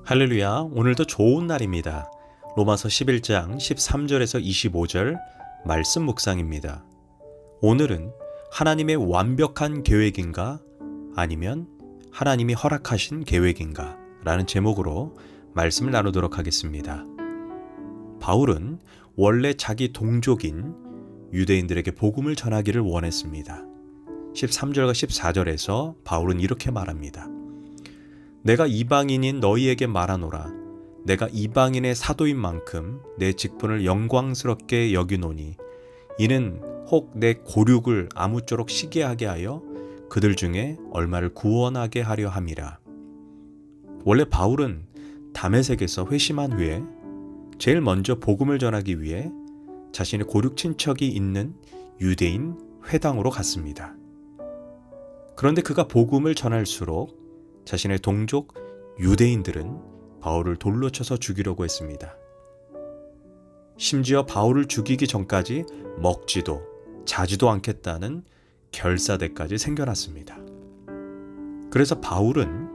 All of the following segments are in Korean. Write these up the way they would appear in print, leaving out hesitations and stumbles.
할렐루야, 오늘도 좋은 날입니다. 로마서 11장 13절에서 25절 말씀 묵상입니다. 오늘은 하나님의 완벽한 계획인가 아니면 하나님이 허락하신 계획인가 라는 제목으로 말씀을 나누도록 하겠습니다. 바울은 원래 자기 동족인 유대인들에게 복음을 전하기를 원했습니다. 13절과 14절에서 바울은 이렇게 말합니다. 내가 이방인인 너희에게 말하노라. 내가 이방인의 사도인 만큼 내 직분을 영광스럽게 여기노니 이는 혹 내 고륙을 아무쪼록 시기하게 하여 그들 중에 얼마를 구원하게 하려 함이라. 원래 바울은 다메섹에서 회심한 후에 제일 먼저 복음을 전하기 위해 자신의 고륙 친척이 있는 유대인 회당으로 갔습니다. 그런데 그가 복음을 전할수록 자신의 동족 유대인들은 바울을 돌로 쳐서 죽이려고 했습니다. 심지어 바울을 죽이기 전까지 먹지도 자지도 않겠다는 결사대까지 생겨났습니다. 그래서 바울은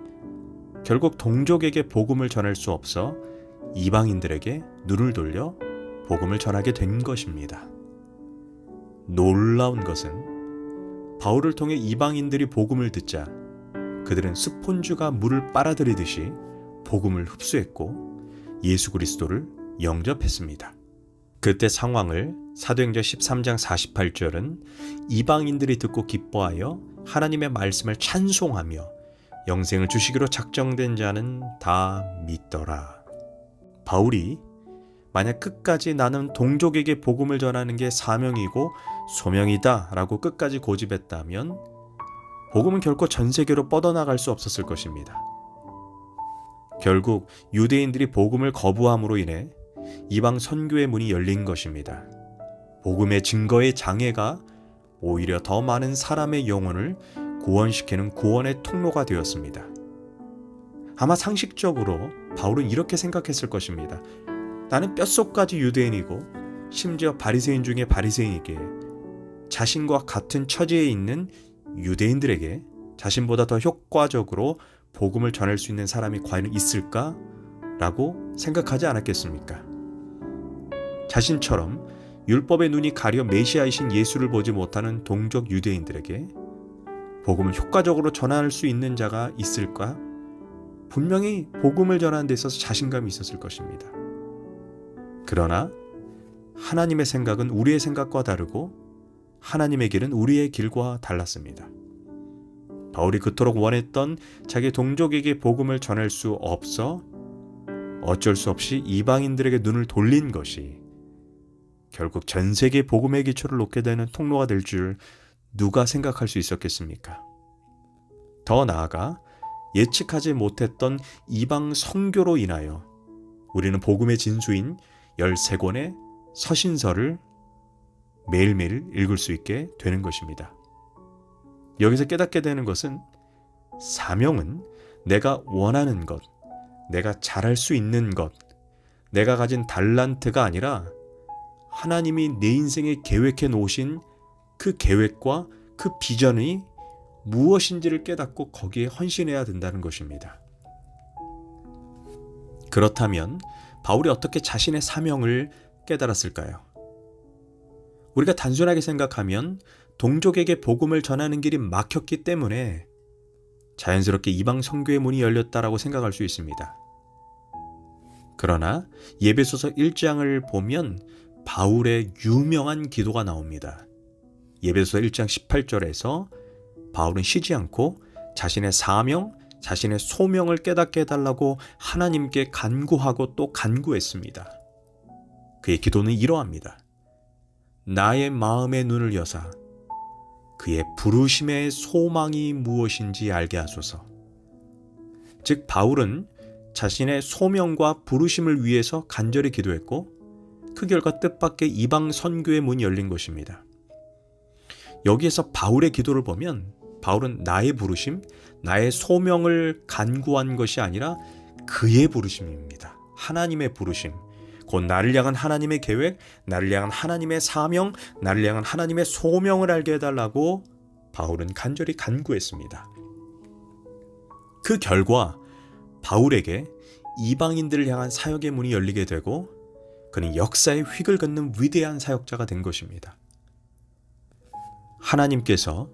결국 동족에게 복음을 전할 수 없어 이방인들에게 눈을 돌려 복음을 전하게 된 것입니다. 놀라운 것은 바울을 통해 이방인들이 복음을 듣자 그들은 스폰주가 물을 빨아들이듯이 복음을 흡수했고 예수 그리스도를 영접했습니다. 그때 상황을 사도행전 13장 48절은 이방인들이 듣고 기뻐하여 하나님의 말씀을 찬송하며 영생을 주시기로 작정된 자는 다 믿더라. 바울이 만약 끝까지 나는 동족에게 복음을 전하는 게 사명이고 소명이다 라고 끝까지 고집했다면 복음은 결코 전 세계로 뻗어나갈 수 없었을 것입니다. 결국 유대인들이 복음을 거부함으로 인해 이방 선교의 문이 열린 것입니다. 복음의 증거의 장애가 오히려 더 많은 사람의 영혼을 구원시키는 구원의 통로가 되었습니다. 아마 상식적으로 바울은 이렇게 생각했을 것입니다. 나는 뼛속까지 유대인이고 심지어 바리새인 중에 바리새인이기에 자신과 같은 처지에 있는 유대인들에게 자신보다 더 효과적으로 복음을 전할 수 있는 사람이 과연 있을까? 라고 생각하지 않았겠습니까? 자신처럼 율법의 눈이 가려 메시아이신 예수를 보지 못하는 동족 유대인들에게 복음을 효과적으로 전할 수 있는 자가 있을까? 분명히 복음을 전하는 데 있어서 자신감이 있었을 것입니다. 그러나 하나님의 생각은 우리의 생각과 다르고 하나님의 길은 우리의 길과 달랐습니다. 바울이 그토록 원했던 자기 동족에게 복음을 전할 수 없어 어쩔 수 없이 이방인들에게 눈을 돌린 것이 결국 전 세계 복음의 기초를 놓게 되는 통로가 될 줄 누가 생각할 수 있었겠습니까? 더 나아가 예측하지 못했던 이방 선교로 인하여 우리는 복음의 진수인 13권의 서신서를 매일매일 읽을 수 있게 되는 것입니다. 여기서 깨닫게 되는 것은 사명은 내가 원하는 것, 내가 잘할 수 있는 것, 내가 가진 달란트가 아니라 하나님이 내 인생에 계획해 놓으신 그 계획과 그 비전이 무엇인지를 깨닫고 거기에 헌신해야 된다는 것입니다. 그렇다면 바울이 어떻게 자신의 사명을 깨달았을까요? 우리가 단순하게 생각하면 동족에게 복음을 전하는 길이 막혔기 때문에 자연스럽게 이방 선교의 문이 열렸다라고 생각할 수 있습니다. 그러나 예배소서 1장을 보면 바울의 유명한 기도가 나옵니다. 예배소서 1장 18절에서 바울은 쉬지 않고 자신의 사명, 자신의 소명을 깨닫게 해달라고 하나님께 간구하고 또 간구했습니다. 그의 기도는 이러합니다. 나의 마음의 눈을 여사 그의 부르심의 소망이 무엇인지 알게 하소서. 즉 바울은 자신의 소명과 부르심을 위해서 간절히 기도했고 그 결과 뜻밖의 이방 선교의 문이 열린 것입니다. 여기에서 바울의 기도를 보면 바울은 나의 부르심, 나의 소명을 간구한 것이 아니라 그의 부르심입니다. 하나님의 부르심. 곧 나를 향한 하나님의 계획, 나를 향한 하나님의 사명, 나를 향한 하나님의 소명을 알게 해달라고 바울은 간절히 간구했습니다. 그 결과 바울에게 이방인들을 향한 사역의 문이 열리게 되고 그는 역사의 휙을 긋는 위대한 사역자가 된 것입니다. 하나님께서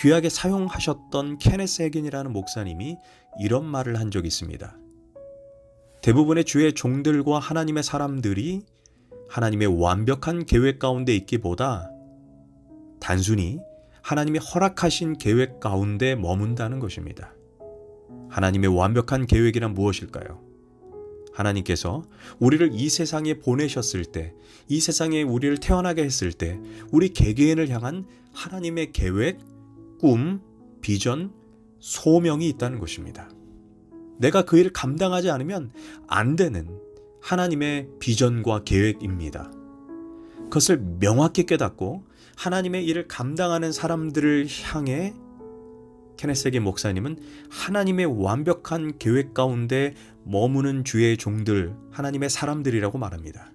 귀하게 사용하셨던 케네스 해긴이라는 목사님이 이런 말을 한 적이 있습니다. 대부분의 주의 종들과 하나님의 사람들이 하나님의 완벽한 계획 가운데 있기보다 단순히 하나님이 허락하신 계획 가운데 머문다는 것입니다. 하나님의 완벽한 계획이란 무엇일까요? 하나님께서 우리를 이 세상에 보내셨을 때, 이 세상에 우리를 태어나게 했을 때 우리 개개인을 향한 하나님의 계획, 꿈, 비전, 소명이 있다는 것입니다. 내가 그 일을 감당하지 않으면 안 되는 하나님의 비전과 계획입니다. 그것을 명확히 깨닫고 하나님의 일을 감당하는 사람들을 향해 케네스 해긴 목사님은 하나님의 완벽한 계획 가운데 머무는 주의 종들, 하나님의 사람들이라고 말합니다.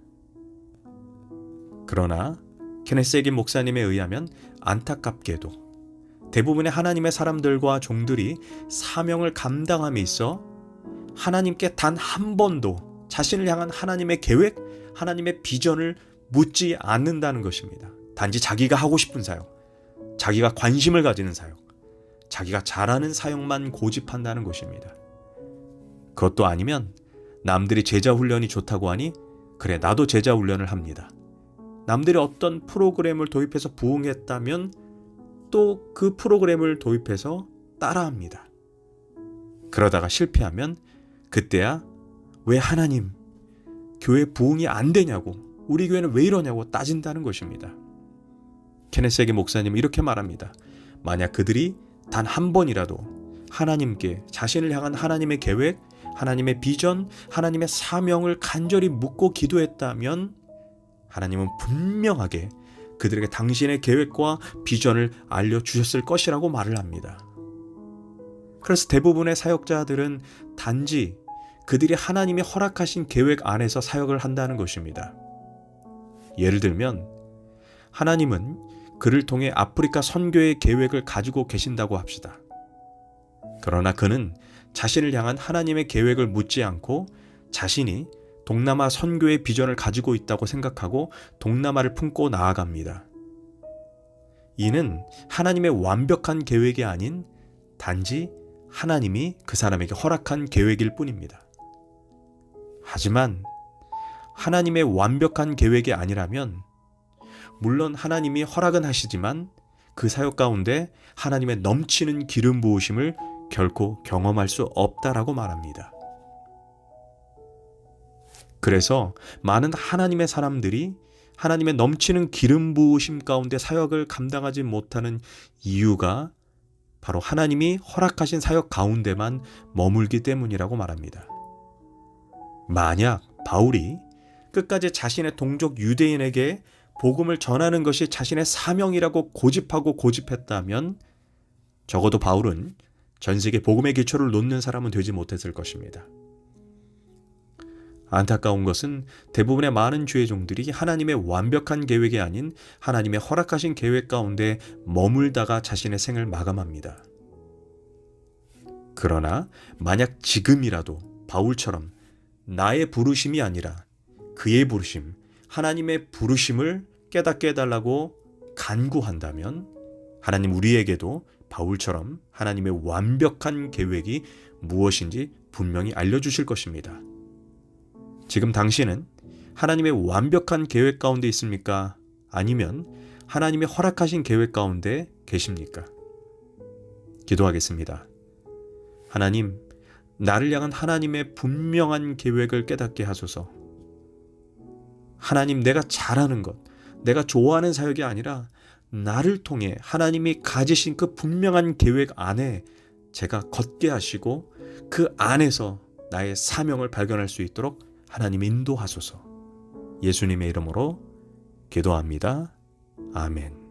그러나 케네스 해긴 목사님에 의하면 안타깝게도 대부분의 하나님의 사람들과 종들이 사명을 감당함에 있어 하나님께 단 한 번도 자신을 향한 하나님의 계획, 하나님의 비전을 묻지 않는다는 것입니다. 단지 자기가 하고 싶은 사역, 자기가 관심을 가지는 사역, 자기가 잘하는 사역만 고집한다는 것입니다. 그것도 아니면 남들이 제자 훈련이 좋다고 하니 그래 나도 제자 훈련을 합니다. 남들이 어떤 프로그램을 도입해서 부응했다면 또 그 프로그램을 도입해서 따라합니다. 그러다가 실패하면 그때야 왜 하나님 교회 부응이 안 되냐고, 우리 교회는 왜 이러냐고 따진다는 것입니다. 케네스 해긴 목사님은 이렇게 말합니다. 만약 그들이 단 한 번이라도 하나님께 자신을 향한 하나님의 계획, 하나님의 비전, 하나님의 사명을 간절히 묻고 기도했다면 하나님은 분명하게 그들에게 당신의 계획과 비전을 알려주셨을 것이라고 말을 합니다. 그래서 대부분의 사역자들은 단지 그들이 하나님이 허락하신 계획 안에서 사역을 한다는 것입니다. 예를 들면 하나님은 그를 통해 아프리카 선교의 계획을 가지고 계신다고 합시다. 그러나 그는 자신을 향한 하나님의 계획을 묻지 않고 자신이 동남아 선교의 비전을 가지고 있다고 생각하고 동남아를 품고 나아갑니다. 이는 하나님의 완벽한 계획이 아닌 단지 하나님이 그 사람에게 허락한 계획일 뿐입니다. 하지만 하나님의 완벽한 계획이 아니라면 물론 하나님이 허락은 하시지만 그 사역 가운데 하나님의 넘치는 기름 부으심을 결코 경험할 수 없다라고 말합니다. 그래서 많은 하나님의 사람들이 하나님의 넘치는 기름 부으심 가운데 사역을 감당하지 못하는 이유가 바로 하나님이 허락하신 사역 가운데만 머물기 때문이라고 말합니다. 만약 바울이 끝까지 자신의 동족 유대인에게 복음을 전하는 것이 자신의 사명이라고 고집했다면 적어도 바울은 전 세계 복음의 기초를 놓는 사람은 되지 못했을 것입니다. 안타까운 것은 대부분의 많은 주의 종들이 하나님의 완벽한 계획이 아닌 하나님의 허락하신 계획 가운데 머물다가 자신의 생을 마감합니다. 그러나 만약 지금이라도 바울처럼 나의 부르심이 아니라 그의 부르심, 하나님의 부르심을 깨닫게 해달라고 간구한다면 하나님 우리에게도 바울처럼 하나님의 완벽한 계획이 무엇인지 분명히 알려주실 것입니다. 지금 당신은 하나님의 완벽한 계획 가운데 있습니까? 아니면 하나님의 허락하신 계획 가운데 계십니까? 기도하겠습니다. 하나님, 나를 향한 하나님의 분명한 계획을 깨닫게 하소서. 하나님, 내가 잘하는 것, 내가 좋아하는 사역이 아니라 나를 통해 하나님이 가지신 그 분명한 계획 안에 제가 걷게 하시고 그 안에서 나의 사명을 발견할 수 있도록 하나님 인도하소서. 예수님의 이름으로 기도합니다. 아멘.